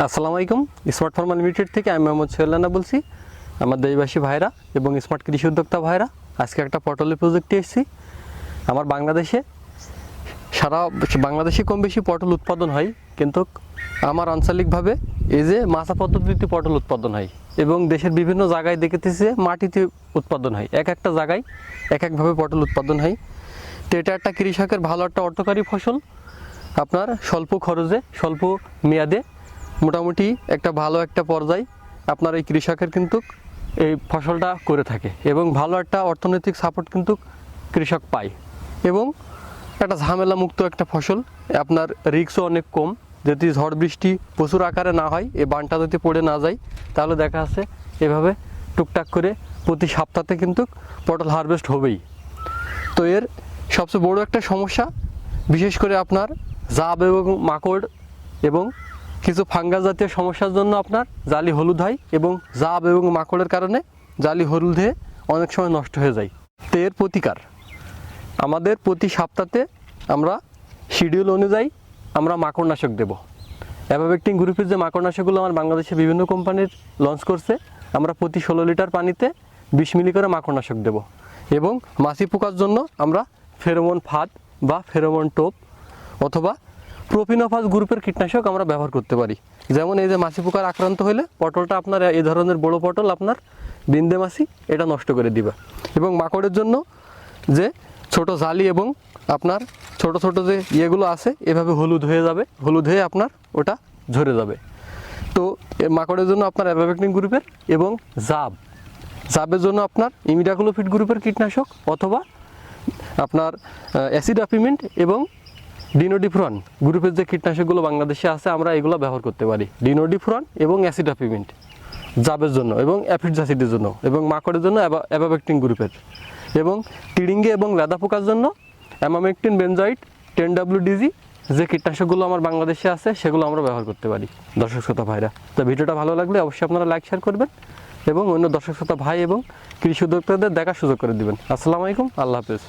আসসালামু আলাইকুম। Smart farm limited থেকে আমি মোহাম্মদ সোহেল রানা বলছি। আমার দেশবাসী ভাইরা এবং স্মার্ট কৃষি উদ্যোক্তা ভাইরা, আজকে একটা পটলের প্রজেক্টে এসেছি। আমার বাংলাদেশে কম বেশি পটল উৎপাদন হয়, কিন্তু আমার আঞ্চলিকভাবে এই যে মাছা পদ্ধতিতে পটল উৎপাদন হয় এবং দেশের বিভিন্ন জায়গায় দেখতেছি মাটিতে উৎপাদন হয়। এক একটা জায়গায় এক একভাবে পটল উৎপাদন হয়। তো এটা একটা কৃষকের ভালো একটা অর্থকারী ফসল। আপনার স্বল্প খরচে স্বল্প মেয়াদে মোটামুটি একটা ভালো একটা পর্যায়ে আপনার এই কৃষকের কিন্তু এই ফসলটা করে থাকে এবং ভালো একটা অর্থনৈতিক সাপোর্ট কিন্তু কৃষক পায় এবং একটা ঝামেলা মুক্ত একটা ফসল। আপনার রিস্কও অনেক কম। যদি ঝড় বৃষ্টি প্রচুর আকারে না হয়, এই বানটা যদি পড়ে না যায়, তাহলে দেখা যাচ্ছে এভাবে টুকটাক করে প্রতি সপ্তাহে কিন্তু পটল হারভেস্ট হবেই। তো এর সবচেয়ে বড় একটা সমস্যা, বিশেষ করে আপনার জাব এবং মাকড় এবং কিছু ফাঙ্গাস জাতীয় সমস্যার জন্য আপনার জালি হলুদ হয় এবং জাব এবং মাকড়ের কারণে জালি হলুদ হয়ে অনেক সময় নষ্ট হয়ে যায়। তো এর প্রতিকার আমাদের প্রতি সপ্তাহে আমরা শিডিউল অনুযায়ী আমরা মাকড়নাশক দেব। অ্যাভাবেক্টিন গ্রুপের যে মাকড়নাশকগুলো আমার বাংলাদেশে বিভিন্ন কোম্পানির লঞ্চ করছে, আমরা প্রতি 16 লিটার পানিতে 20 মিলি করে মাকড়নাশক দেব এবং মাছি পোকার জন্য আমরা ফেরোমন ফাঁদ বা ফেরোমন টোপ অথবা প্রোপিনোফাস গ্রুপের কীটনাশক আমরা ব্যবহার করতে পারি। যেমন এই যে মাছি পোকার আক্রান্ত হলে পটলটা আপনার এই ধরনের বড় পটল আপনার বিন্দে মাছি এটা নষ্ট করে দিবে এবং মাকড়ের জন্য যে ছোট জালি এবং আপনার ছোট ছোট যে ইয়েগুলো আছে এভাবে হলুদ হয়ে যাবে, হলুদ হয়ে আপনার ওটা ঝরে যাবে। তো মাকড়ের জন্য আপনার অ্যাভাবেক্টিন গ্রুপের এবং জাবের জন্য আপনার ইমিডাক্লোপিড গ্রুপের কীটনাশক অথবা আপনার অ্যাসিডাপিমেন্ট এবং ডিনোডিফ্রন গ্রুপের যে কীটনাশকগুলো বাংলাদেশে আছে আমরা এগুলো ব্যবহার করতে পারি। ডিনোডিফ্রন এবং অ্যাসিডাপিমেন্ট জাবের জন্য এবং অ্যাফিড অ্যাসিডের জন্য এবং মাকড়ের জন্য অ্যাভাবেক্টিন গ্রুপের এবং টিডিঙ্গে এবং লেদা পোকার জন্য অ্যামামেকটিন বেনজয়েড 10WDG যে কীটনাশকগুলো আমার বাংলাদেশে আছে সেগুলো আমরা ব্যবহার করতে পারি। দর্শক শ্রোতা ভাইরা, তো ভিডিওটা ভালো লাগলে অবশ্যই আপনারা লাইক শেয়ার করবেন এবং অন্য দর্শক শ্রোতা ভাই এবং কৃষি উদ্যোক্তাদের দেখার সুযোগ করে দিবেন। আসসালামু আলাইকুম, আল্লাহ হাফেজ।